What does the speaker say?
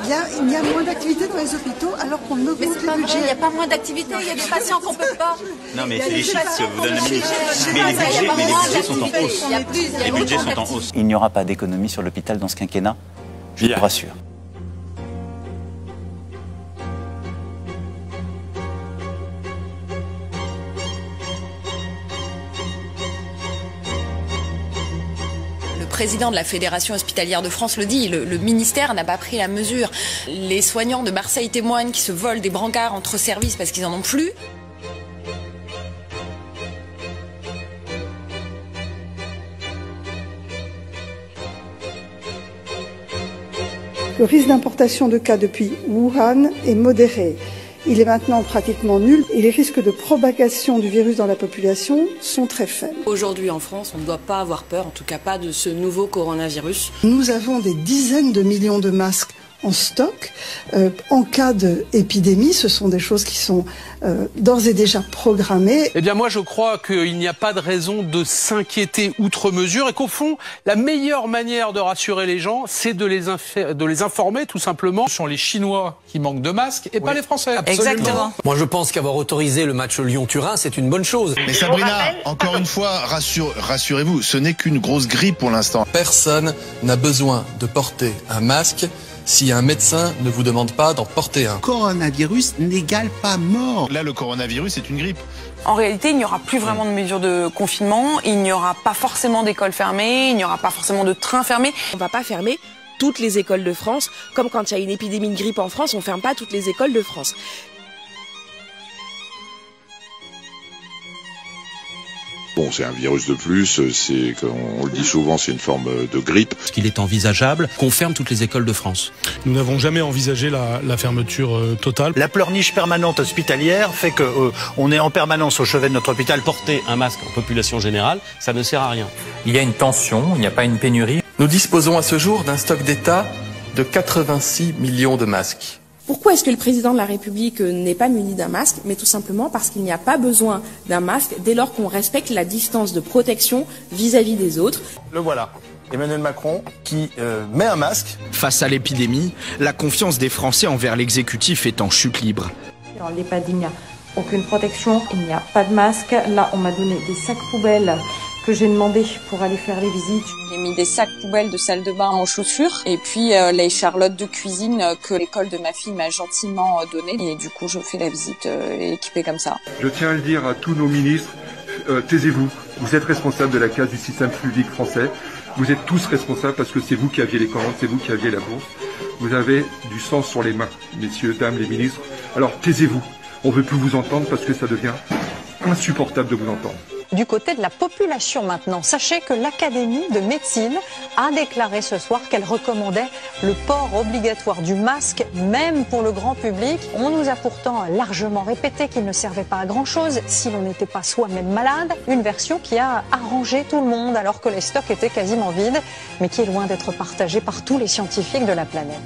bien, il y a moins d'activité dans les hôpitaux alors qu'on augmente les budgets. Il n'y a pas moins d'activité, il y a des patients qu'on ne peut pas. Non, mais c'est les chiffres que vous donnez. Mais les budgets sont en hausse. Les budgets sont en hausse. Il n'y aura pas d'économie sur l'hôpital dans ce quinquennat, je vous rassure. Le président de la Fédération hospitalière de France le dit, le ministère n'a pas pris la mesure. Les soignants de Marseille témoignent qui se volent des brancards entre services parce qu'ils n'en ont plus. Le risque d'importation de cas depuis Wuhan est modéré. Il est maintenant pratiquement nul et les risques de propagation du virus dans la population sont très faibles. Aujourd'hui en France, on ne doit pas avoir peur, en tout cas pas de ce nouveau coronavirus. Nous avons des dizaines de millions de masques en stock. En cas d'épidémie, ce sont des choses qui sont d'ores et déjà programmées. Eh bien moi je crois qu'il n'y a pas de raison de s'inquiéter outre mesure et qu'au fond, la meilleure manière de rassurer les gens, c'est de les informer tout simplement. Ce sont les Chinois qui manquent de masques et pas les Français. Absolument. Exactement. Moi je pense qu'avoir autorisé le match Lyon-Turin, c'est une bonne chose. Mais Sabrina, encore une fois, rassurez-vous, ce n'est qu'une grosse grippe pour l'instant. Personne n'a besoin de porter un masque si un médecin ne vous demande pas d'en porter un. Coronavirus n'égale pas mort. Là, le coronavirus, c'est une grippe. En réalité, il n'y aura plus vraiment de mesures de confinement, il n'y aura pas forcément d'écoles fermées, il n'y aura pas forcément de trains fermés. On ne va pas fermer toutes les écoles de France, comme quand il y a une épidémie de grippe en France, on ne ferme pas toutes les écoles de France. Bon, c'est un virus de plus, c'est, on le dit souvent, c'est une forme de grippe. Est-ce qu'il est envisageable qu'on ferme toutes les écoles de France? Nous n'avons jamais envisagé la fermeture totale. La pleurniche permanente hospitalière fait qu'on est en permanence au chevet de notre hôpital. Porter un masque en population générale, ça ne sert à rien. Il y a une tension, il n'y a pas une pénurie. Nous disposons à ce jour d'un stock d'État de 86 millions de masques. Pourquoi est-ce que le président de la République n'est pas muni d'un masque? Mais tout simplement parce qu'il n'y a pas besoin d'un masque dès lors qu'on respecte la distance de protection vis-à-vis des autres. Le voilà, Emmanuel Macron qui met un masque. Face à l'épidémie, la confiance des Français envers l'exécutif est en chute libre. Dans l'EHPAD, il n'y a aucune protection, il n'y a pas de masque. Là, on m'a donné des sacs poubelles que j'ai demandé pour aller faire les visites. J'ai mis des sacs poubelles de salle de bain en chaussures et puis les charlottes de cuisine que l'école de ma fille m'a gentiment donné et du coup je fais la visite équipée comme ça. Je tiens à le dire à tous nos ministres, taisez-vous, vous êtes responsables de la casse du système public français, vous êtes tous responsables parce que c'est vous qui aviez les commandes, c'est vous qui aviez la bourse, vous avez du sang sur les mains, messieurs, dames, les ministres, alors taisez-vous, on ne veut plus vous entendre parce que ça devient insupportable de vous entendre. Du côté de la population maintenant, sachez que l'Académie de médecine a déclaré ce soir qu'elle recommandait le port obligatoire du masque, même pour le grand public. On nous a pourtant largement répété qu'il ne servait pas à grand-chose si l'on n'était pas soi-même malade. Une version qui a arrangé tout le monde alors que les stocks étaient quasiment vides, mais qui est loin d'être partagée par tous les scientifiques de la planète.